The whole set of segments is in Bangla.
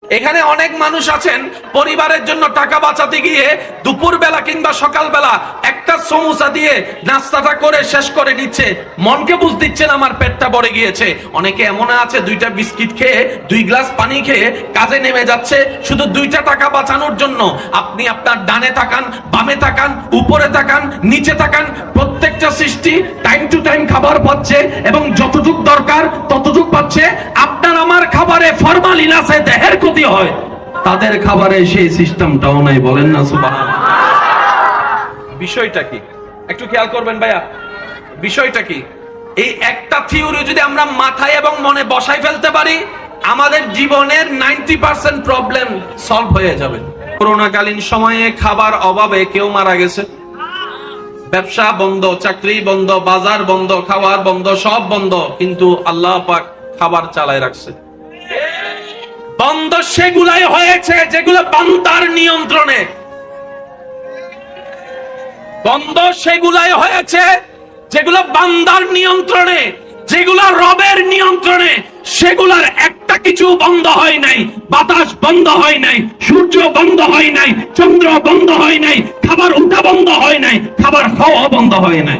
এখানে অনেক মানুষ আছেন পরিবারের জন্য টাকা বাঁচাতে গিয়ে দুপুর বেলা কিংবা সকাল বেলা একটা সমোসা দিয়ে নাস্তাটা করে শেষ করে নিচ্ছে, মনকে বুঝ দিচ্ছেন আমার পেটটা ভরে গিয়েছে। অনেকে এমন আছে দুইটা বিস্কিট খেয়ে 2 গ্লাস পানি খেয়ে কাজে নেমে যাচ্ছে শুধু 2টা টাকা বাঁচানোর জন্য। আপনি আপনার ডানে তাকান, বামে তাকান, উপরে তাকান, নিচে তাকান, প্রত্যেকটা সৃষ্টি টাইম টু টাইম খাবার পাচ্ছে এবং যতটুকু দরকার ততটুকু পাচ্ছে। আপনার আমার খাবারে ফরমালিন আছে, দেহের ক্ষতি হয়, তাদের খাবারে সেই সিস্টেমটাও নাই। বলেন না সুবহানাল্লাহ। বিষয়টা কি একটু খেয়াল করবেন ভাইয়া, বিষয়টা কি? এই একটা থিওরি যদি আমরা মাথায় এবং মনে বসাই ফেলতে পারি, আমাদের জীবনের 90% প্রবলেম সলভ হয়ে যাবে। করোনাকালীন সময়ে খাবার অভাবে কেউ মারা গেছে, ব্যবসা বন্ধ, চাকরি বন্ধ, বাজার বন্ধ, খাওয়ার বন্ধ, সব বন্ধ, কিন্তু আল্লাহ পাক খাবার চালায় রাখছে। বন্ধ সেগুলাই হয়েছে যেগুলো বান্দার নিয়ন্ত্রণে, বন্ধ সেগুলাই হয়েছে যেগুলো বান্দার নিয়ন্ত্রণে, যেগুলো রবের নিয়ন্ত্রণে। সেগুলার একটা কিছু বন্ধ হয় নাই। বাতাস বন্ধ হয় নাই, সূর্য বন্ধ হয় নাই, চন্দ্র বন্ধ হয় নাই, খাবার উঠা বন্ধ হয় নাই, খাবার খাওয়া বন্ধ হয় নাই।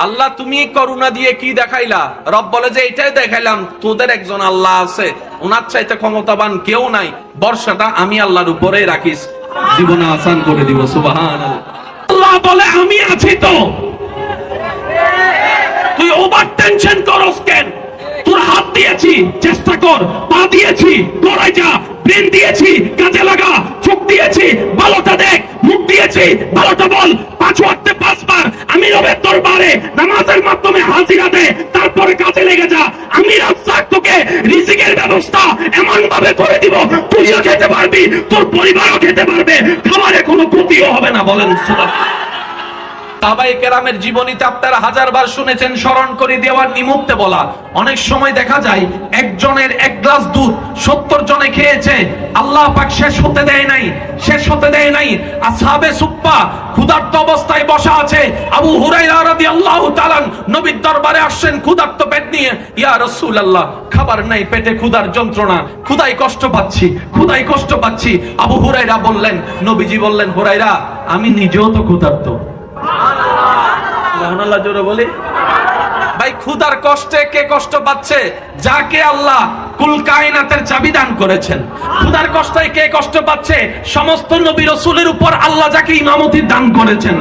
আল্লাহ তুমি করুণা দিয়ে কি দেখাইলা? রব বলে যে এটাই দেখাইলাম, তোদের একজন আল্লাহ আছে, ওনার চাইতে ক্ষমতাবান কেউ নাই। বর্ষাটা আমি আল্লাহর উপরেই রাখিস, জীবনে আসান করে দিব। সুবহানাল্লাহ। আল্লাহ বলে আমি আছি তো, তুই ওভার টেনশন করস কেন? তোর হাত দিয়েছি, চেষ্টা কর, পা দিয়েছি, দৌড়াই যা, ব্রেন দিয়েছি, কাজে লাগা, চোখ দিয়েছি, ভালোটা দেখ, মুখ দিয়েছি, ভালোটা বল, 5 ওয়াক্তে 5 বার আমি রবের দরবারে নামাজের মাধ্যমে হাজিরা দে, তারপরে কাজে লেগে যা। আমি রাজ্জাক, তোকে রিজিকের ব্যবস্থা এমন ভাবে করে দিব, তুইও খেতে পারবি, তোর পরিবারও খেতে পারবে, খাবারে কোনো ক্ষতিও হবে না। বলেন সুবহানাল্লাহ। সাহাবায়ে কেরামের জীবনীতে আপনারা 1000 বার শুনেছেন, স্মরণ করে দেওয়ার নিমিত্তে বলা। অনেক সময় দেখা যায় একজনের 1 গ্লাস দুধ 70 জনে খেয়েছে, আল্লাহ পাক শেষ হতে দেয় নাই, শেষ হতে দেয় নাই। আসহাবে সুফফা ক্ষুধার্ত অবস্থায় বসা আছে। আবু হুরায়রা রাদিয়াল্লাহু তাআলা নবীর দরবারে আসছেন ক্ষুধার্ত পেট নিয়ে, ইয়া রাসূলুল্লাহ খাবার নাই, পেটে ক্ষুধার যন্ত্রণা, ক্ষুধায় কষ্ট পাচ্ছি, ক্ষুধায় কষ্ট পাচ্ছি। আবু হুরায়রা বললেন, নবীজি বললেন, হুরায়রা আমি নিজেও তো ক্ষুধার্ত। সুবহানাল্লাহ জোরে বলি। ভাই ক্ষুধার কষ্টে কে কষ্ট পাচ্ছে? যাকে আল্লাহ কুল কায়নাতের চাবি দান করেছেন। ক্ষুধার কষ্টে কে কষ্ট পাচ্ছে? সমস্ত নবী রাসূলের উপর আল্লাহ যাকে ইমামতি দান করেছেন।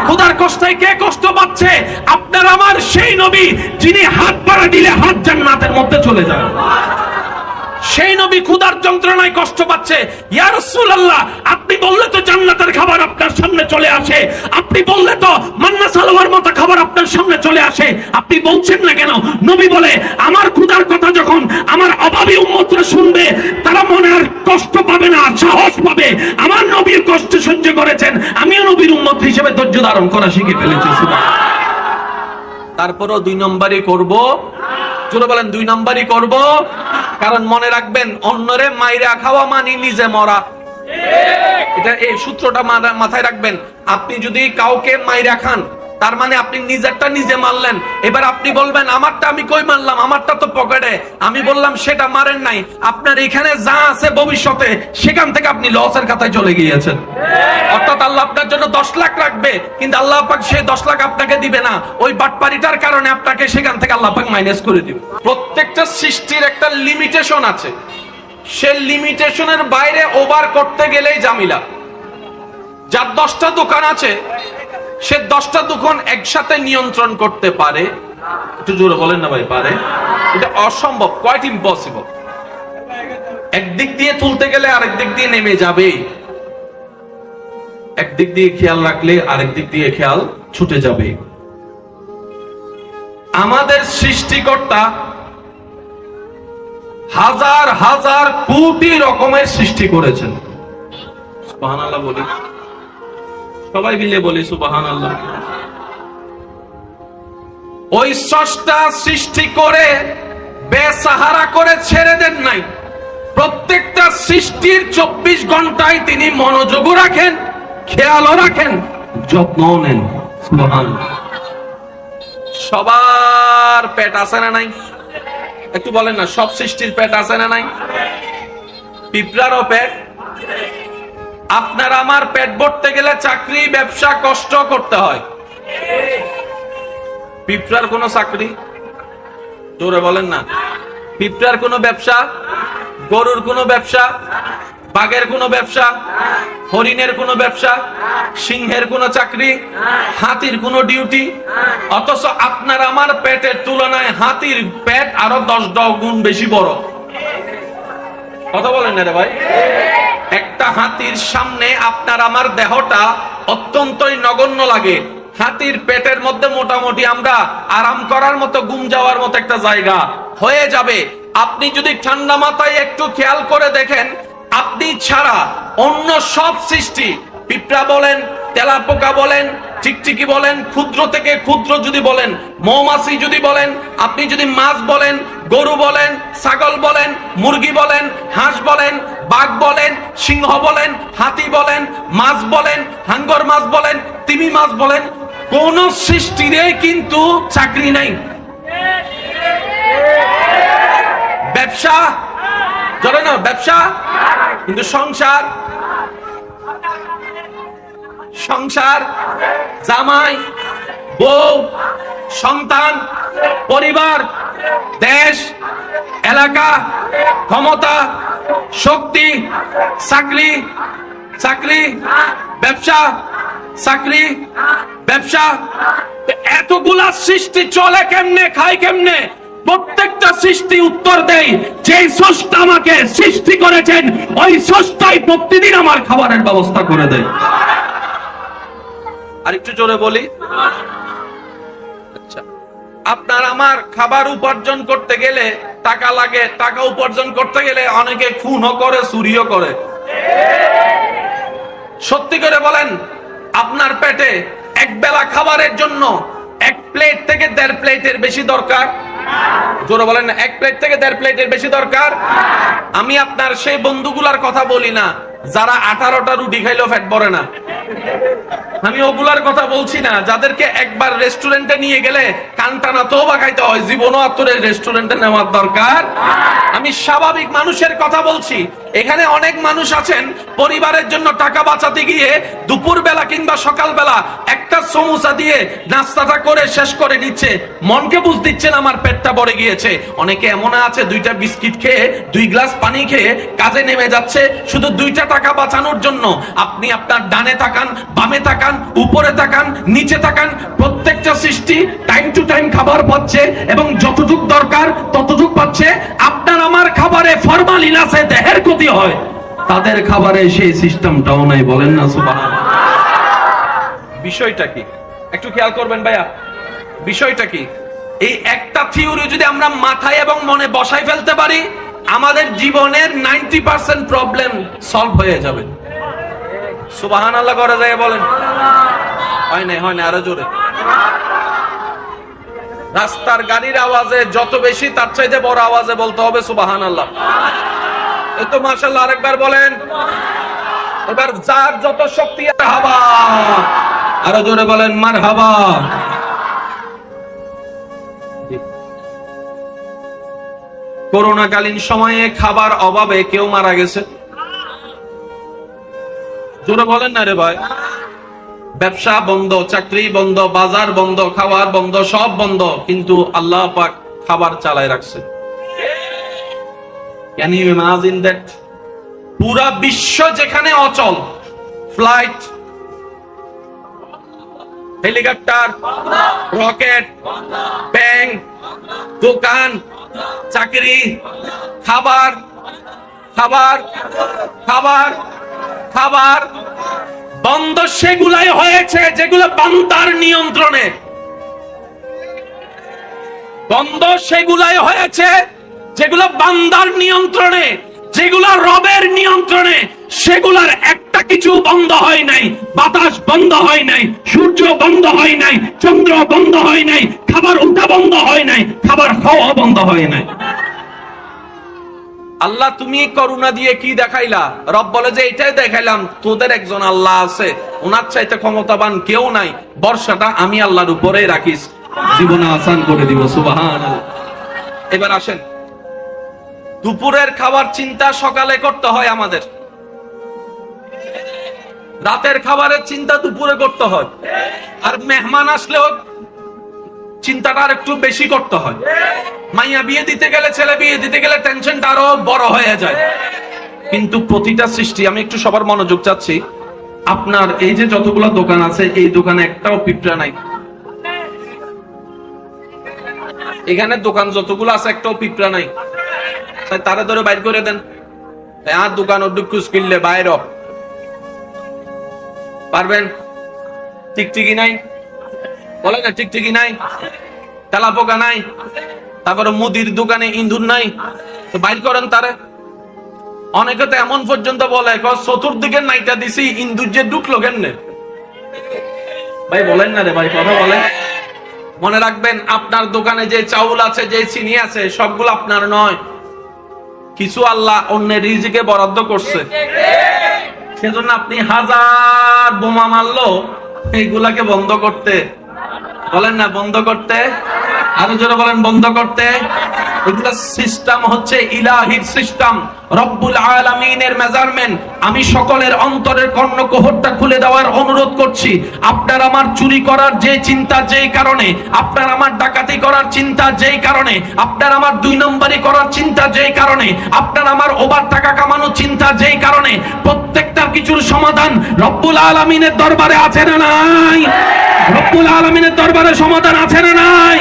ক্ষুধার কষ্টে কে কষ্ট পাচ্ছে? আপনার আমার সেই নবী যিনি হাত বাড়া দিলে হাত জান্নাতের মধ্যে চলে যায়। সেই নবী ক্ষুধার যন্ত্রণায় কষ্ট পাচ্ছে। ইয়া রাসূলুল্লাহ আপনি বললে তো জান্নাতের খাবার আপনার সামনে চলে আসে, আপনি বললে তো মান্না সালোয়ার মতো খাবার আপনার সামনে চলে আসে, আপনি বলছেন না কেন? নবী বলে আমার ক্ষুধার কথা যখন আমার অভাবী উম্মতরা শুনবে, তারা মনে আর কষ্ট পাবে না, সাহস পাবে। আমার নবীর কষ্ট সহ্য করেছেন, আমিও নবীর উম্মত হিসেবে ধৈর্য ধারণ করা শিখে ফেলেছি। তারপরও 2 নম্বরই করব। জোরে বলেন 2 নম্বরই করব। কারণ মনে রাখবেন, অন্যরে মাইরা খাওয়া মানে নিজে মরা। এটা এই সূত্রটা মাথায় রাখবেন। আপনি যদি কাউকে মাইরা খান, তার মানে আপনি নিজেরটা নিজে মারলেন। এবার আপনি বলবেন আমারটা আমি কই মারলাম, আমারটা তো পকেটে। আমি বললাম সেটা মারেন নাই, আপনার এখানে যা আছে ভবিষ্যতে সেখান থেকে আপনি লসের খাতায় চলে গিয়েছেন। অর্থাৎ আল্লাহ আপনার জন্য 10 লাখ রাখবে, কিন্তু আল্লাহ পাক সেই 10 লাখ আপনাকে দিবে না। ওই বাটপারিটার কারণে আপনাকে সেখান থেকে আল্লাহ পাক মাইনাস করে দিবে। প্রত্যেকটা সৃষ্টির একটা লিমিটেশন আছে, সে লিমিটেশনের বাইরে ওভার করতে গেলেই ঝামেলা। যার 10টা দোকান আছে, সে 10টা দোকান একসাথে নিয়ন্ত্রণ করতে পারে। একটু জোরে বলেন না ভাই, পারে? এটা অসম্ভব, কোয়াইট ইম্পসিবল। একদিক দিয়ে তুলতে গেলে আরেক দিক দিয়ে নেমে যাবে, একদিক দিয়ে খেয়াল রাখলে আরেক দিক দিয়ে খেয়াল ছুটে যাবে। আমাদের সৃষ্টিকর্তা হাজার হাজার কোটি রকমের সৃষ্টি করেছেন। সুবহানাল্লাহ বলি, সবাই মিলে বলি সুবহানাল্লাহ। ওই স্রষ্টা সৃষ্টি করে বেসাহারা করে ছেড়ে দেন নাই। প্রত্যেকটা সৃষ্টির 24 ঘন্টায় তিনি মনোযোগও রাখেন, খেয়ালও রাখেন, যত্নও নেন। সুবহানাল্লাহ। সবার পেট আছে না নাই? একটু বলেন না, সব সৃষ্টির পেট আছে না নাই? পিঁপড়ারও পেট। আপনার আমার পেট ভরতে গেলে চাকরি ব্যবসা কষ্ট করতে হয়। পিঁপড়ার কোন চাকরি? জোরে বলেন না। পিঁপড়ার কোন ব্যবসা, গরুর কোন ব্যবসা, বাঘের কোন ব্যবসা, হরিণের কোন ব্যবসা, সিংহের কোন চাকরি, হাতির কোন ডিউটি। অথচ আপনার আমার পেটের তুলনায় হাতির পেট আরো 10 গুণ বেশি বড়। কথা বলেন না রে ভাই। একটা হাতির সামনে আপনার আমার দেহটা অত্যন্তই নগণ্য লাগে। হাতির পেটের মধ্যে মোটামুটি আমরা আরাম করার মতো, ঘুম যাওয়ার মতো একটা জায়গা হয়ে যাবে। আপনি যদি ঠান্ডা মাথায় একটু খেয়াল করে দেখেন, আপনি ছাড়া অন্য সব সৃষ্টি, পিঁপড়া বলেন, তেলাপোকা বলেন, টিকটিকি বলেন, ক্ষুদ্র থেকে ক্ষুদ্র যদি বলেন, মৌমাছি যদি বলেন, আপনি যদি মাছ বলেন, গরু বলেন, ছাগল বলেন, মুরগি বলেন, হাঁস বলেন, বাঘ বলেন, সিংহ বলেন, হাতি বলেন, মাছ বলেন, হাঙ্গর মাছ বলেন, তিমি মাছ বলেন, কোন সৃষ্টিরে কিন্তু চাকরি নাই। ব্যবসা চলে না, ব্যবসা কিন্তু সংসার, সংসার, জামাই, বউ, সন্তান, পরিবার, দেশ, এলাকা, ক্ষমতা, শক্তি, চাকরি, চাকরি, ব্যবসা, চাকরি, ব্যবসা। এতগুলা সৃষ্টি চলে কেমনে, খায় কেমনে? প্রত্যেকটা সৃষ্টি উত্তর দেয়, যে স্রষ্টা আমাকে সৃষ্টি করেছেন ওই স্রষ্টাই প্রতিদিন আমার খাবারের ব্যবস্থা করে দেয়। আর একটু জোরে বলি। আচ্ছা, আপনার আমার খাবার উপার্জন করতে গেলে টাকা লাগে। টাকা উপার্জন করতে গেলে অনেকে খুনও করে, চুরিও করে। সত্যি করে বলেন, আপনার পেটে এক বেলা খাবারের জন্য 1 প্লেট থেকে 1.5 প্লেটের বেশি দরকার। জোরে বলেন না, 1 প্লেট থেকে 1.5 প্লেটের বেশি দরকার। আমি আপনার সেই বন্ধুগুলার কথা বলি না যারা 18টা রুটি খাইলেও পেট ভরে না। আমি ওগুলার কথা বলছি না যাদেরকে একবার রেস্টুরেন্টে নিয়ে গেলে কানটানা তওবা খাইতে হয়, জীবনও আত্মরের রেস্টুরেন্টে নেওয়ার দরকার। আমি স্বাভাবিক মানুষের কথা বলছি। এখানে অনেক মানুষ আছেন, পরিবারের জন্য টাকা বাঁচাতে গিয়ে দুপুর বেলা কিংবা সকাল বেলা একটা সমোসা দিয়ে নাস্তাটা করে শেষ করে নিচ্ছে। মনকে বুঝ দিচ্ছেন আমার পেটটা ভরে গিয়েছে। অনেকে এমন আছে 2টা বিস্কিট খেয়ে 2 গ্লাস পানি খেয়ে কাজে নেমে যাচ্ছে শুধু 2টা টাকা বাঁচানোর জন্য। আপনি আপনার ডানে তাকান, বামে তাকান, উপরে তাকান, নিচে তাকান, প্রত্যেকটা সৃষ্টি টাইম টু টাইম খাবার পাচ্ছে এবং যতটুক দরকার ততটুক পাচ্ছে। আপনার আমার খাবারে ফরমালিন আছে, দেহের ক্ষতি হয়। তাদের খাবারে সেই সিস্টেমটাও নাই। বলেন না সুবহানাল্লাহ। বিষয়টা কি একটু খেয়াল করবেন ভাইয়া। বিষয়টা কি? এই একটা থিওরি যদি আমরা মাথায় এবং মনে বসাই ফেলতে পারি, আমাদের জীবনের 90% প্রবলেম সলভ হয়ে যাবে। সুবহানাল্লাহ করে যায় বলেন। হয় না, হয় না, আরো জোরে। রাস্তার গাড়ির আওয়াজে যত বেশি তার চাইতে বড় আওয়াজে বলতে হবে সুবহানাল্লাহ। এই তো মাশাআল্লাহ, আরেকবার বলেন। এবার যার যত শক্তি, মারহাবা, আরো জোরে বলেন মারহাবা। করোনাকালীন সময়ে খাবার অভাবে কেউ মারা গেছে? জোরে বলেন না রে ভাই। ব্যবসা বন্ধ, চাকরি বন্ধ, বাজার বন্ধ, খাবার বন্ধ, সব বন্ধ, কিন্তু আল্লাহ পাক খাবার চালায় রাখছে। Can you imagine that? পুরা বিশ্ব যেখানে অচল, ফ্লাইট, হেলিকপ্টার, রকেট, ব্যাংক, দোকান, চাকরি, খাবার, খাবার, খাবার, খাবার বন্ধ সেগুলাই হয়েছে যেগুলো বান্দার নিয়ন্ত্রণে। বন্ধ সেগুলাই হয়েছে যেগুলো বান্দার নিয়ন্ত্রণে, যেগুলো রবের নিয়ন্ত্রণে। সেগুলার একটা কিছু বন্ধ হয় নাই। বাতাস বন্ধ হয় নাই, সূর্য বন্ধ হয় নাই, চন্দ্র বন্ধ হয় নাই, খাবার উঠা বন্ধ হয় নাই, খাবার খাওয়া বন্ধ হয় নাই। আল্লাহ তুমি করুণা দিয়ে কি দেখাইলা? রব বলে যে এটাই দেখাইলাম, তোদের একজন আল্লাহ আছে, ওনার চাইতে ক্ষমতাবান কেউ নাই। বর্ষাটা আমি আল্লাহর উপরেই রাখিস, জীবনে আসান করে দিব। সুবহানাল্লাহ। এবার আসেন, দুপুরের খাবার চিন্তা সকালে করতে হয় আমাদের, রাতের খাবারের চিন্তা দুপুরে করতে হয়, আর মেহমান আসলেও চিন্তাটা আর একটু বেশি করতে হয়। মাইয়া বিয়ে দিতে গেলে, ছেলে বিয়ে দিতে গেলে টেনশনটা আরো বড় হয়ে যায়। কিন্তু প্রতিটা সৃষ্টি, আমি একটু সবার মনোযোগ চাচ্ছি, আপনার এই যে যতগুলো দোকান আছে, এই দোকানে একটাও পিঁপড়া নাই। এখানে দোকান যতগুলো আছে একটাও পিঁপড়া নাই। তারা ধরে বাইর করে দেন, আর দোকান ডুকুস কিনলে বাইর পারবেন? টিকটিকি নাই, বলে না টিকটিকি নাই, তেলা পোকা নাই, তারপরে মুদির দোকানে ইঁদুর নাই, তো বাইর করেন তারে। অনেকে তো এমন পর্যন্ত বলে, চতুর্দিকে নাইটা দিছি, ইঁদুর যে ঢুকলো কেমনে? ভাই বলেন না রে ভাই, কথা বলেন। মনে রাখবেন, আপনার দোকানে যে চাউল আছে, যে চিনি আছে, সবগুলো আপনার নয়, কিছু আল্লাহ অন্যের রিজিকে বরাদ্দ করছে। সেজন্য আপনি হাজার বোমা মারলো এইগুলাকে বন্ধ করতে, বলেন না বন্ধ করতে, আরো জোরে বলেন বন্ধ করতে। এগুলা সিস্টেম হচ্ছে ইলাহির সিস্টেম, রব্বুল আলামিনের মেজারমেন্ট। আমি সকলের অন্তরের কর্ণকুহরটা খুলে দেওয়ার অনুরোধ করছি। আপনার আমার চুরি করার যে চিন্তা, যেই কারণে, আপনার আমার ডাকাতি করার চিন্তা, যেই কারণে, আপনার আমার 2 নম্বরি করার চিন্তা, যেই কারণে, আপনার আমার ওভার টাকা কামানোর চিন্তা, যেই কারণে, প্রত্যেকটার কিছুর সমাধান রব্বুল আলামিনের দরবারে আছে না নাই? রব্বুল আলামিনের দরবারে সমাধান আছে না নাই?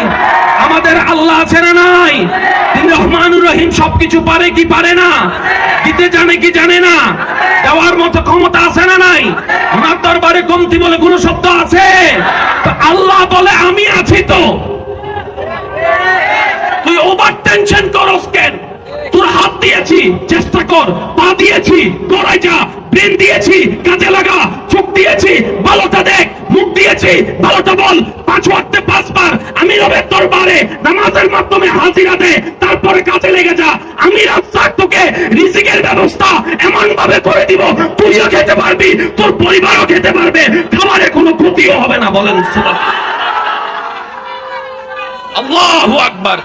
আমাদের আল্লাহ আছে না নাই? তিনি রহমানুর রহিম, সবকিছু পারে কি পারে না? দিতে জানে কি জানে না? দেওয়ার মতো ক্ষমতা আছে না নাই? ওনার দরবারে কমতি বলে কোন শব্দ আছে? আল্লাহ বলে আমি আছি। তো তুই ওভার টেনশন করস কেন? তোর হাত দিয়েছি, চেষ্টা কর, পা দিয়েছি, দৌড়াই যা, ব্রেন দিয়েছি, কাজে লাগা, চোখ দিয়েছি, ভালোটা দেখ, মুখ দিয়েছি, ভালোটা বল, 5 ওয়াক্তে 5 বার আমি রবের দরবারে নামাজের মাধ্যমে হাজিরা দে, তারপরে কাজে লেগে যা। আমি রাস্তার তোকে রিজিকের ব্যবস্থা এমন ভাবে করে দিব, তুইও খেতে পারবি, তোর পরিবারও খেতে পারবে, খাবারে কোনো ক্ষতিও হবে না। বলেন সুবহানাল্লাহ, আল্লাহু আকবার।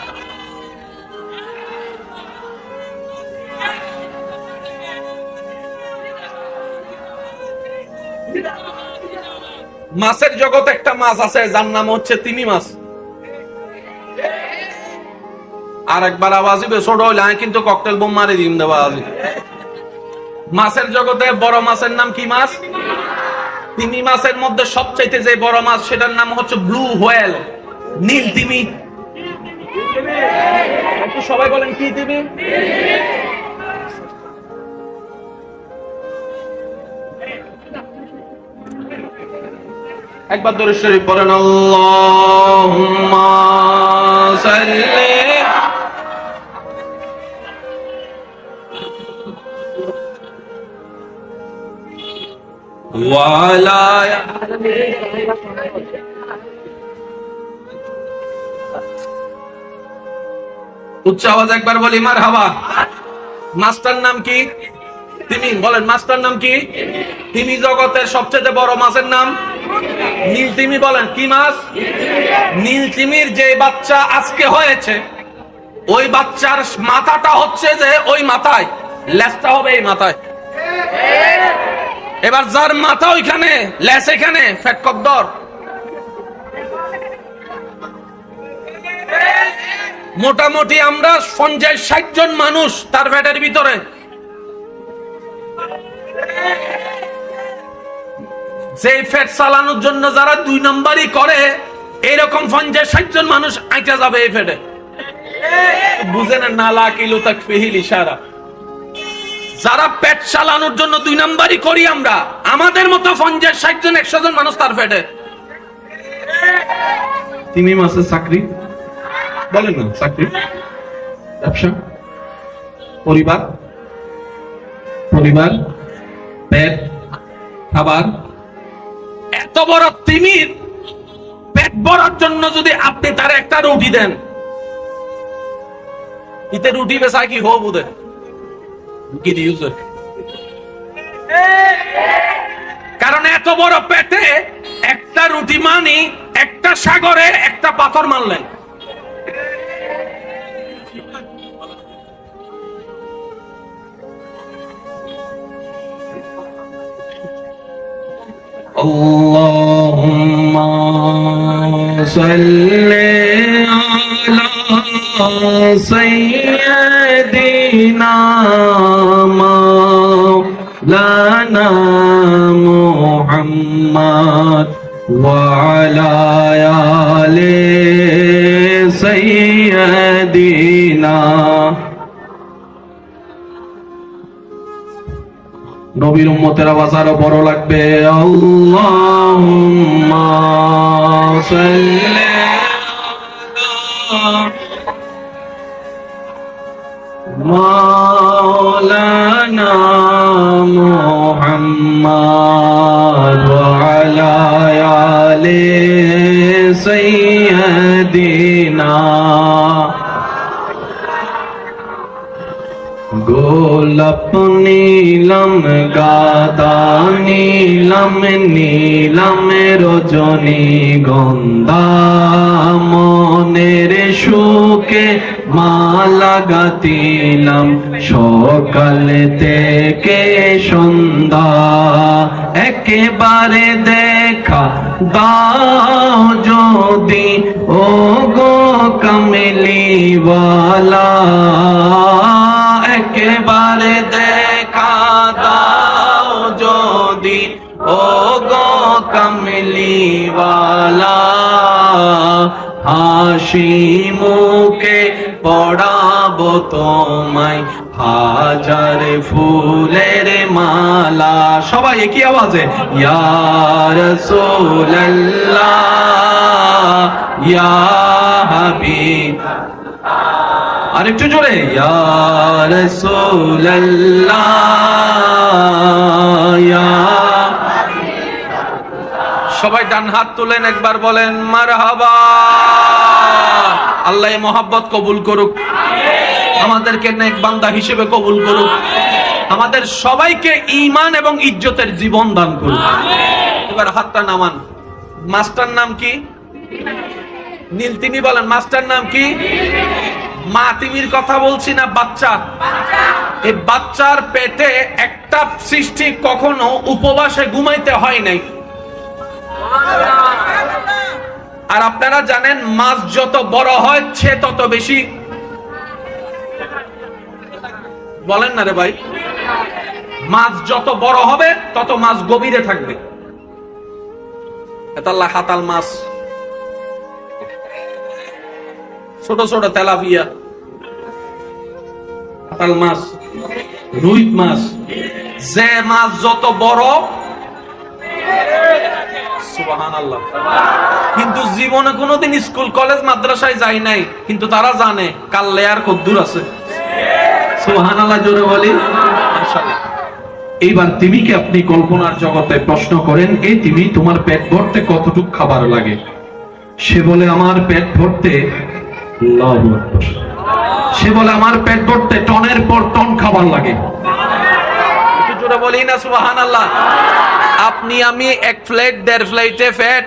মাছের জগৎ একটা মাছ আছে, যার নাম হচ্ছে তিমি মাছ। আর একবার আওয়াজ দিবে ছোট হইলে কিন্তু ককটেল বোম মারি দিম দেওয়া আওয়াজ। মাছের জগতে বড় মাছের নাম কি মাছ? তিমি মাছের মধ্যে সবচাইতে যে বড় মাছ, সেটার নাম হচ্ছে ব্লু হোয়েল, নীল তিমি। একটু সবাই বলেন কি তিমি? একবার দরুদ শরীফ পড়েন, আল্লাহুম্মা সাল্লি ওয়া আলা। উচ্চ আওয়াজ একবার বলি মারহাবা। মাছটার নাম কি? তিমি। বলেন মাছটার নাম কি? তিমি। জগতের সবচেয়ে বড় মাছের নাম নীল তিমি। বলেন কি মাছ? নীল তিমির যে বাচ্চা আজকে হয়েছে, ওই বাচ্চার মাথাটা হচ্ছে যে ওই মাথায়, লেজটা হবে এই মাথায়। এবার যার মাথা ওইখানে, লেজ এখানে, ফ্যাট কদ্দর। মোটামুটি আমরা 50-60 জন মানুষ তার ফ্যাটের ভিতরে। যে ফ্যাট চালানোর জন্য যারা 2 নম্বরই করে, এরকম 50-60 জন মানুষ আইটা যাবে এই ফ্যাটে। বুঝেন না, লা কিলু তাকফিহিল ইশারা। যারা পেট চালানোর জন্য 2 নম্বরই করি আমরা, আমাদের মতো 50-60 জন 100 জন মানুষ তার ফ্যাটে। তিমি মাসের চাকরি, বলেন না চাকরি, ব্যবসা, পরিবার, পরিবার, পেট, খাবার। এত বড় তিমির পেট ভরার জন্য যদি আপনি তার একটা রুটি দেন, ইতে রুটি বেচা কি হো বুঝে কি দিয়েছে? কারণ এত বড় পেটে একটা রুটি মানি একটা সাগরে একটা পাথর মারলেন। আল্লাহুম্মা সাল্লি আলা সাইয়্যিদিনা মাওলানা মুহাম্মদ ওয়া আলা আলি সাইয়্যিদিনা। নবীর উম্মতের আওয়াজ আরো বড় লাগবে। আল্লাহুম্মা সাল্লি আলা মাওলানা মুহাম্মদ ওয়া আলা আলি সাইয়্যিদিনা। গোলাপ নীলম গাদা নীলম নীলম রজনী গন্ধা মনের সুখে মালা গাতিলাম সকাল থেকে সন্ধ্যা। একেবারে দেখা দাও যদি ও গো কামলিওয়ালা, একেবারে দেখা দাও যদি ও গো কামলিওয়ালা। হাসি মুখে পড়াবো তোমায় হাজার ফুলের মালা। সবাই একই আওয়াজে ইয়া রাসূলুল্লাহ ইয়া হাবিব। আরেকটু জোরে ইয়া রাসূলুল্লাহ ইয়া। সবাই ডান হাত তুলেন, একবার বলেন মারহাবা। আল্লাহ মহব্বত কবুল করুক, আমাদেরকে নেক বান্দা হিসেবে কবুল করুক, আমাদের সবাইকে ঈমান এবং ইজ্জতের জীবন দান করুক। এবার হাতটা নামান। মাস্টার নাম কি? নীল। তিনি বলেন মাস্টার নাম কি? মা তিমির কথা বলছি না, বাচ্চা। এই বাচ্চার পেটে একটা সৃষ্টি কখনো উপবাসে ঘুমাইতে হয় নাই। আর আপনারা জানেন মাছ যত বড় হয় সে তত বেশি, বলেন না রে ভাই, মাছ যত বড় হবে তত মাছ গভীরে থাকবে। এতাল্লাহ হাতাল মাছ, ছোট ছোট তেলাপিয়া, হাতাল মাছ, রুই মাছ, যে মাছ যত বড় সুবহানাল্লাহ। কিন্তু জীবনে কোনোদিন স্কুল কলেজ মাদ্রাসায় যাই নাই, কিন্তু তারা জানে কাল লেয়ার কদ্দুর আছে। সুবহানাল্লাহ জোরে বলি মাশাআল্লাহ। এইবার তিমিকে আপনি কল্পনার জগতে প্রশ্ন করেন, এই তিমি তোমার পেট ভরতে কতটুক খাবার লাগে? সে বলে আমার পেট ভরতে, আল্লাহু আকবার, সে বলে আমার পেট ভরতে টনের পর টন খাবার লাগে। একটু জোরে বলি না সুবহানাল্লাহ। আপনি আমি এক প্লেট দেড় প্লেটে ফ্যাট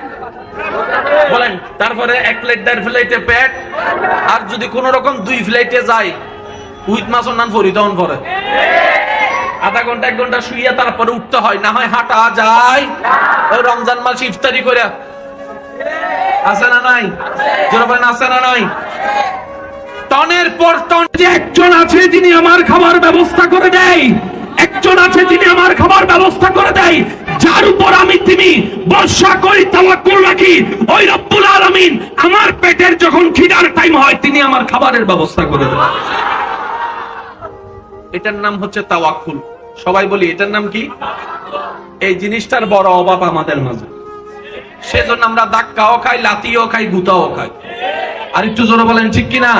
বলেন, তারপরে এক প্লেট দেড় প্লেটে পেট, আর যদি কোন রকম দুই প্লেটে যায় উইথ মাছ নান ফরি তখন পরে আধা ঘন্টা এক ঘন্টা শুইয়া তারপরে উঠতে হয়, না হয় হাঁটা যায়। ওই রমজান মাস ইফতারি করে আছে না নাই? জোরে বলেন আছে না নাই? টনের পর টন। যে একজন আছে যিনি আমার খাবার ব্যবস্থা করে দেয়, একজন আছে যিনি আমার খাবার ব্যবস্থা করে দেয়, যার উপর আমি তিনি ভরসা করি, তাওয়াক্কুল রাখি, ওই রব্বুল আলামিন আমার পেটের যখন খিদার টাইম হয় তিনি আমার খাবারের ব্যবস্থা করে দেন। এটার নাম হচ্ছে তাওয়াক্কুল। সবাই বলি এটার নাম কি? এই জিনিসটার বড় অভাব আমাদের মাঝে, সেজন্য আমরা ধাক্কাও খাই, লাথিও খাই, গুতাও খাই। আর একটু জোরে বলেন ঠিক কিনা?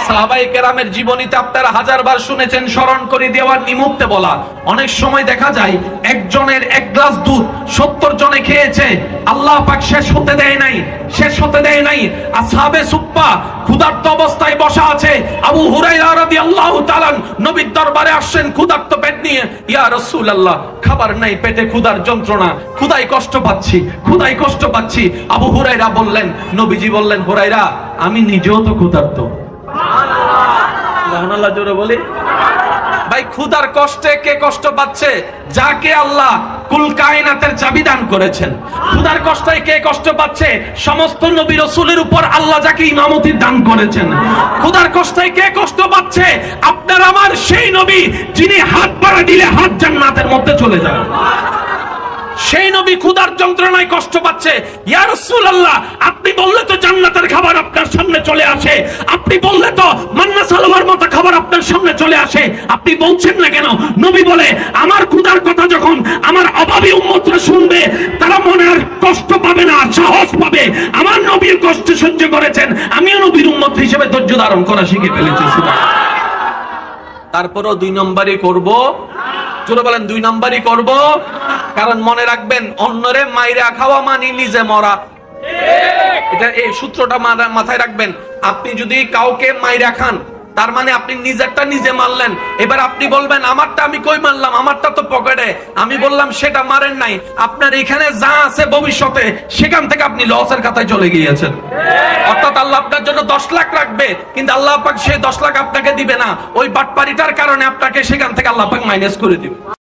সাহাবায়ে কেরামের জীবনীতে আপনারা হাজারবার শুনেছেন, স্মরণ করে দেওয়ার নিমিত্তে বলা। অনেক সময় দেখা যায় একজনের এক গ্লাস দুধ 70 জনে খেয়েছে, আল্লাহ পাক শেষ হতে দেয় নাই, শেষ হতে দেয় নাই। আসহাবে সুফফা ক্ষুধার্ত অবস্থায় বসা আছে। আবু হুরায়রা রাদিয়াল্লাহু তাআলা নবীর দরবারে আসেন ক্ষুধার্ত পেট নিয়ে, ইয়া রাসূলুল্লাহ খাবার নাই, পেটে ক্ষুধার যন্ত্রণা, ক্ষুধায় কষ্ট পাচ্ছি, ক্ষুধায় কষ্ট পাচ্ছি। আবু হুরায়রা বললেন, নবীজি বললেন, হুরায়রা আমি নিজেও তো ক্ষুধার্ত। সুবহানাল্লাহ জোরে বলি। ভাই ক্ষুধার কষ্টে কে কষ্ট পাচ্ছে? যাকে আল্লাহ কুল কায়নাতের চাবি দান করেছেন। ক্ষুধার কষ্টে কে কষ্ট পাচ্ছে? সমস্ত নবী রাসূলের উপর আল্লাহ যাকে ইমামতির দান করেছেন। ক্ষুধার কষ্টে কে কষ্ট পাচ্ছে? আপনার আমার সেই নবী যিনি হাত বাড়া দিলে হাত জান্নাতের মধ্যে চলে যায়। সেই নবী ক্ষুধার যন্ত্রণায় কষ্ট পাচ্ছে। ইয়া রাসূলুল্লাহ, আপনি বললে তো জান্নাতের খাবার আপনার সামনে চলে আসে, আপনি বললে তো মান্না সালোয়ার মতো খাবার আপনার সামনে চলে আসে, আপনি বলছেন না কেন? নবী বলে, আমার ক্ষুধার কথা যখন আমার অভাবী উম্মতরা শুনবে, তারা মনে আর কষ্ট পাবে না, সাহস পাবে। আমার নবীর কষ্ট সহ্য করেছেন, আমিও নবীর উম্মত হিসেবে ধৈর্য ধারণ করা শিখে ফেলেছি। তারপরও 2 নম্বরই করব। জোরে বলেন, 2 নম্বরই করব। কারণ মনে রাখবেন, অন্যরে মাইরা খাওয়া মানে নিজে মরা। এটা এই সূত্রটা মাথায় রাখবেন। আপনি যদি কাউকে মাইরা খান, তার মানে আপনি নিজেরটা নিজে মারলেন। এবার আপনি বলবেন, আমারটা আমি কই মারলাম, আমারটা তো পকেটে। আমি বললাম সেটা মারেন নাই, আপনার এখানে যা আছে ভবিষ্যতে সেখান থেকে আপনি লসের খাতায় চলে গিয়েছেন। অর্থাৎ আল্লাহ আপনার জন্য 10 লাখ রাখবে, কিন্তু আল্লাহ পাক সেই 10 লাখ আপনাকে দিবে না। ওই বাটপারিটার কারণে আপনাকে সেখান থেকে আল্লাহ পাক মাইনাস করে দিবে।